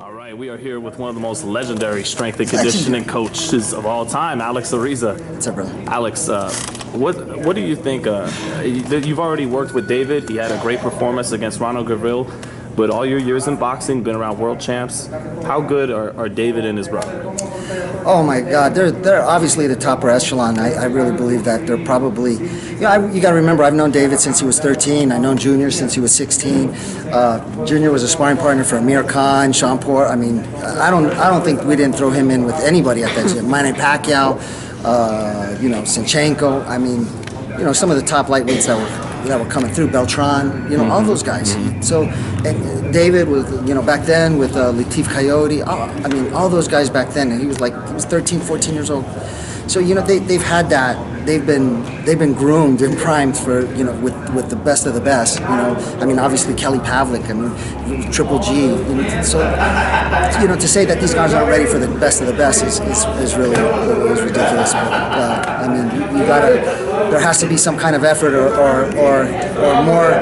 All right, we are here with one of the most legendary strength and conditioning coaches of all time, Alex Ariza. What's up, brother? Alex, what do you think? You've already worked with David. He had a great performance against Ronald Gavril, but all your years in boxing, been around world champs. How good are David and his brother? Oh my God, they're obviously the top echelon. I really believe that they're probably. You got to remember, I've known David since he was 13. I've known Junior since he was 16. Junior was a sparring partner for Amir Khan, Shampur. I mean, I don't think we didn't throw him in with anybody at that time. Manny Pacquiao, Sinchenko. I mean, some of the top lightweights that were coming through, Beltran, all those guys. So and David was, back then with Latif Coyote, I mean, all those guys back then, and he was 13, 14 years old. So they've had that. They've been groomed and primed for with the best of the best. I mean, obviously Kelly Pavlik. I mean, Triple G. So to say that these guys aren't ready for the best of the best is really ridiculous. But, I mean, you gotta. There has to be some kind of effort or more.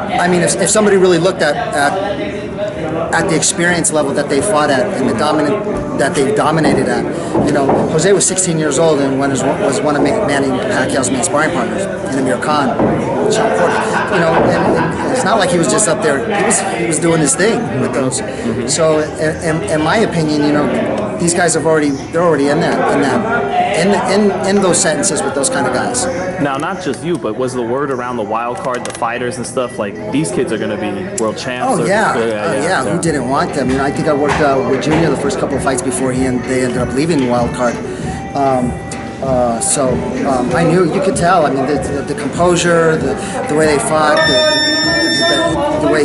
I mean, if somebody really looked at the experience level that they fought at and that they dominated at, Jose was 16 years old and was one of Manny Pacquiao's main sparring partners, and Amir Khan, and it's not like he was just up there. He was doing his thing with those. So, in my opinion, these guys they're already in those sentences with those kind of guys. Now, not just you, but was the word around the wild card, the fighters and stuff, like these kids are going to be world champs? Oh, yeah. Who didn't want them? I think I worked with Junior the first couple of fights before they ended up leaving the wild card. So I knew, you could tell. I mean, the composure, the way they fought, the way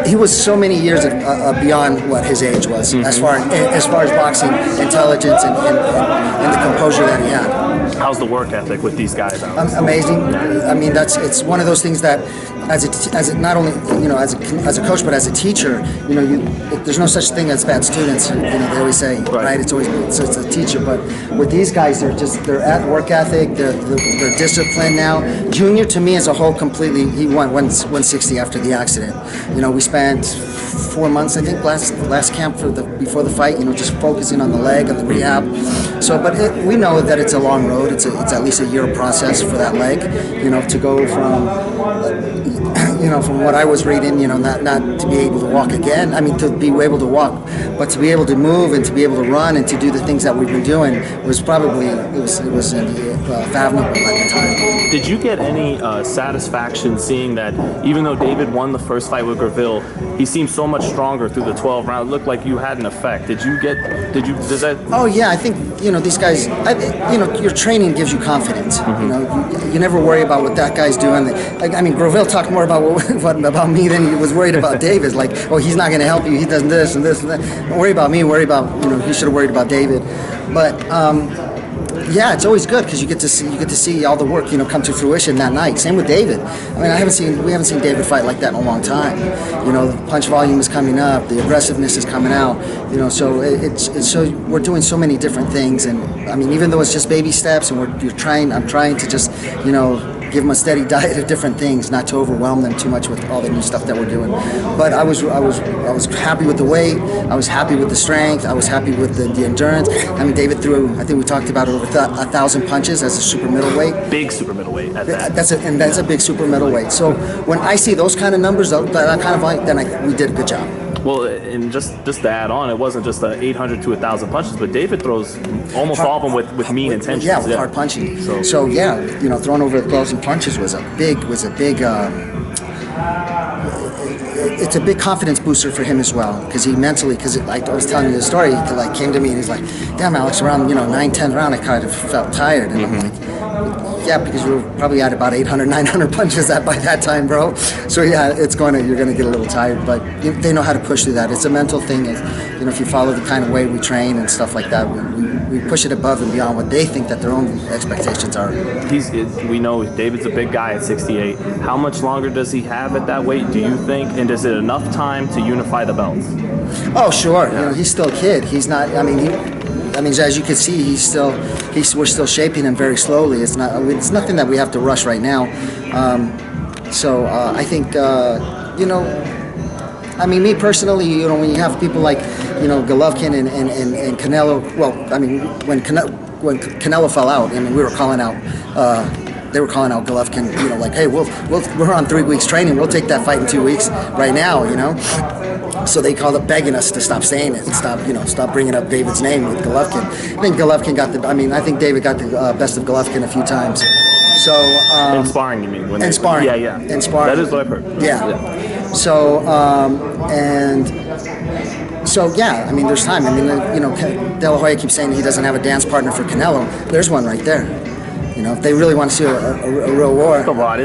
he was so many years beyond what his age was, as far as boxing intelligence and the composure that he had. How's the work ethic with these guys? Amazing. I mean, it's one of those things that, as not only as a coach, but as a teacher, there's no such thing as bad students. They always say, right? It's a teacher. But with these guys, they're at work ethic. They're disciplined now. Junior, to me, as a whole, completely. He won 160 after the accident. We spent 4 months, I think, last camp before the fight. Just focusing on the leg and the rehab. So, but we know that it's a long road. It's at least a year process for that leg. To go from what I was reading, not to be able to walk again. I mean, to be able to walk, but to be able to move and to be able to run and to do the things that we've been doing was probably fathomable at the time. Did you get any satisfaction seeing that even though David won the first fight with Gavril, he seemed so much stronger through the 12 rounds? It looked like you had an effect. Does that? Oh yeah, I think these guys. Your training gives you confidence. You never worry about what that guy's doing. I mean, Gavril talked more about about me than he was worried about David. Like, oh, he's not going to help you. He does this and this and that. Don't worry about me. Worry about he should have worried about David. But yeah, it's always good because you get to see all the work come to fruition that night. Same with David. I mean, we haven't seen David fight like that in a long time. The punch volume is coming up, the aggressiveness is coming out. So we're doing so many different things, and I mean, even though it's just baby steps, and I'm trying to just give them a steady diet of different things, not to overwhelm them too much with all the new stuff that we're doing. But I was happy with the weight. I was happy with the strength. I was happy with the endurance. I mean, David threw, I think we talked about it, over 1,000 punches as a super middleweight. Big super middleweight at that. That's a big super middleweight. So when I see those kind of numbers, that kind of fight, then we did a good job. Well, and just to add on, it wasn't just 800 to 1,000 punches, but David throws almost all of them with mean intentions. Yeah, with hard punching. So yeah, throwing over 1,000 punches was a big. It's a big confidence booster for him as well, because like I was telling you the story, he came to me and he's like, "Damn, Alex, around 9th, 10th round, I kind of felt tired," and I'm like, yeah, because we were probably at about 800, 900 punches by that time, bro. So yeah, you're gonna get a little tired, but they know how to push through that. It's a mental thing. If you follow the kind of way we train and stuff like that, we push it above and beyond what they think that their own expectations are. We know David's a big guy at 68. How much longer does he have at that weight, do you think? And is it enough time to unify the belts? Oh, sure. Yeah. He's still a kid. He's not. I mean, as you can see, we're still shaping him very slowly. It's nothing that we have to rush right now. So I think you know, I mean, me personally, you know, when you have people like, you know, Golovkin and Canelo, well, I mean, when Canelo fell out, I mean, we were calling out, they were calling out Golovkin, you know, like, hey, we're on 3 weeks training, we'll take that fight in 2 weeks right now, you know. So they called up begging us to stop saying it, stop bringing up David's name with Golovkin. I think Golovkin I think David got the best of Golovkin a few times. So in sparring, you mean? In sparring. Yeah. In sparring. That is what I've heard. Yeah. So yeah, I mean, there's time. I mean, you know, De La Hoya keeps saying he doesn't have a dance partner for Canelo. There's one right there. You know, if they really want to see a real war. Come on,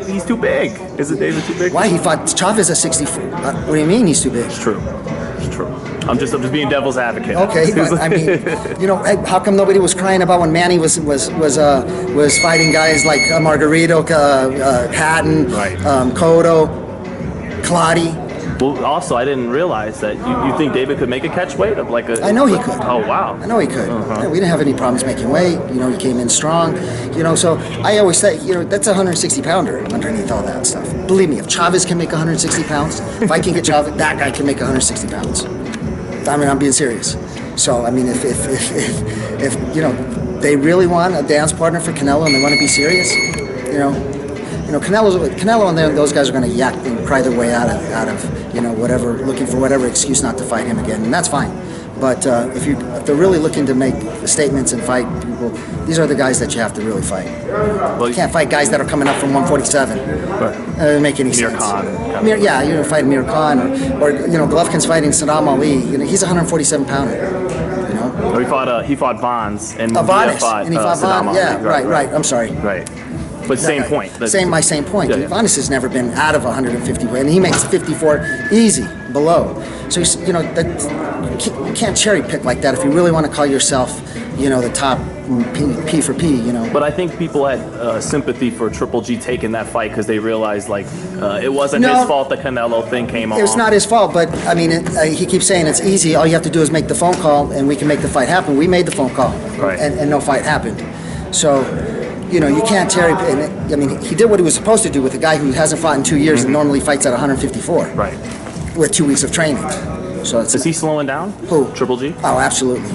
he's too big. Isn't David too big? Why? He fought Chavez at 64. What do you mean he's too big? It's true. It's true. I'm just being devil's advocate. Okay, but I mean, you know, how come nobody was crying about when Manny was fighting guys like Margarito, Hatton, right. Cotto, Claudio? Well, also, I didn't realize that you think David could make a catch weight of like a... I know he could. Oh, wow. I know he could. Yeah, we didn't have any problems making weight. You know, he came in strong. You know, so I always say, you know, that's a 160-pounder underneath all that stuff. Believe me, if Chavez can make 160 pounds, if I can get Chavez, that guy can make 160 pounds. I mean, I'm being serious. So, I mean, if you know, they really want a dance partner for Canelo and they want to be serious, you know, Canelo and those guys are going to yak and cry their way out of you know, whatever, looking for whatever excuse not to fight him again, and that's fine. But if they're really looking to make statements and fight people, these are the guys that you have to really fight. Well, you can't fight guys that are coming up from 147. Right. It doesn't make any sense. Khan. Yeah, you know, fight Amir Khan or you know, Golovkin's fighting Saddam Ali. You know, he's a 147 pounder. You know. Or he fought Bonds and he fought Saddam Ali. Yeah, right. I'm sorry. Right. But same point. My same point. Yeah. Vanis has never been out of 150 weight, and he makes 54 easy below. So you know that you can't cherry pick like that if you really want to call yourself, you know, the top P for P. You know. But I think people had sympathy for Triple G taking that fight because they realized like it wasn't his fault the Canelo thing came on. It's not his fault, but I mean, he keeps saying it's easy. All you have to do is make the phone call, and we can make the fight happen. We made the phone call, right. and no fight happened. So. You know, you can't cherry pick. I mean, he did what he was supposed to do with a guy who hasn't fought in 2 years and normally fights at 154. Right. With 2 weeks of training. So is he slowing down? Who? Triple G? Oh, absolutely.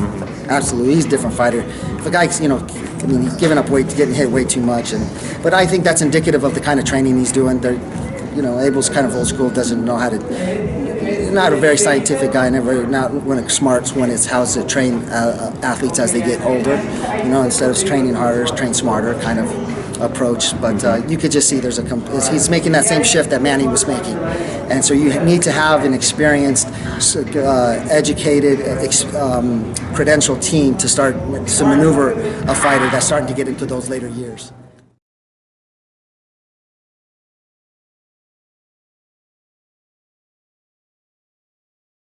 Absolutely. He's a different fighter. The guy's, you know, I mean, he's giving up weight, getting hit way too much. But I think that's indicative of the kind of training he's doing. You know, Abel's kind of old school, doesn't know how to... Not a very scientific guy, not one of smarts when it's how to train athletes as they get older. You know, instead of training harder, train smarter kind of approach. But you could just see he's making that same shift that Manny was making. And so you need to have an experienced, educated, credentialed team to start to maneuver a fighter that's starting to get into those later years.